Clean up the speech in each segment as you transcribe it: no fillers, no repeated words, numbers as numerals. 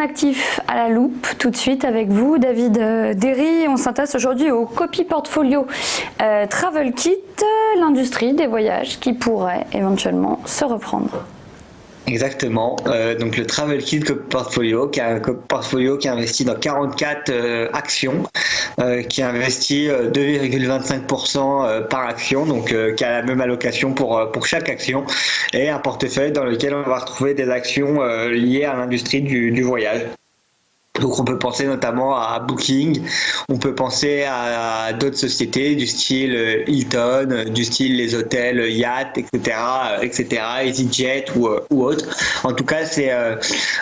un actif à la loupe tout de suite avec vous, David Derry. On s'intéresse aujourd'hui au copy portfolio Travel Kit, l'industrie des voyages qui pourrait éventuellement se reprendre. Exactement. Donc le Travel Kit Portfolio, qui est un portfolio qui investit dans 44 actions, qui investit 2,25% par action, donc qui a la même allocation pour chaque action, et un portefeuille dans lequel on va retrouver des actions liées à l'industrie du voyage. Donc on peut penser notamment à Booking, on peut penser à d'autres sociétés du style Hilton, du style les hôtels Yacht, etc., EasyJet ou autres. En tout cas, c'est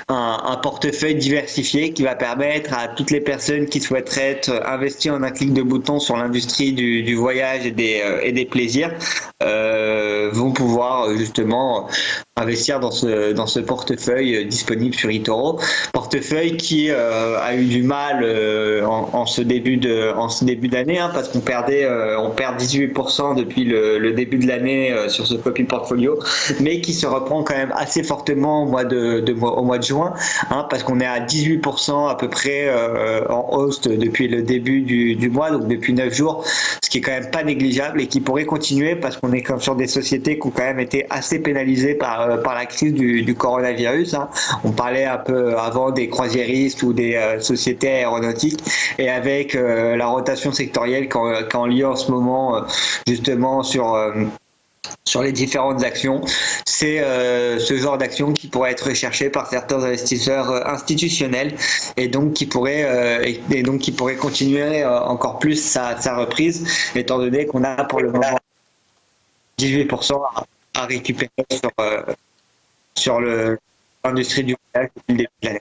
un portefeuille diversifié qui va permettre à toutes les personnes qui souhaiteraient être investies en un clic de bouton sur l'industrie du voyage et des plaisirs vont pouvoir justement investir dans ce portefeuille disponible sur eToro. Portefeuille qui a eu du mal en ce début d'année, parce qu'on perd 18% depuis le début de l'année sur ce copy portfolio, mais qui se reprend quand même assez fortement au mois de juin, parce qu'on est à 18% à peu près en hausse depuis le début du mois, donc depuis 9 jours, ce qui est quand même pas négligeable et qui pourrait continuer parce qu'on est comme sur des sociétés qui ont quand même été assez pénalisées par la crise du coronavirus. On parlait un peu avant des croisiéristes ou des sociétés aéronautiques, et avec la rotation sectorielle qu'en lieu en ce moment justement sur les différentes actions, c'est ce genre d'action qui pourrait être recherché par certains investisseurs institutionnels et donc qui pourrait continuer encore plus sa reprise, étant donné qu'on a pour le moment 18% à récupérer sur l'industrie du voyage depuis le début de l'année.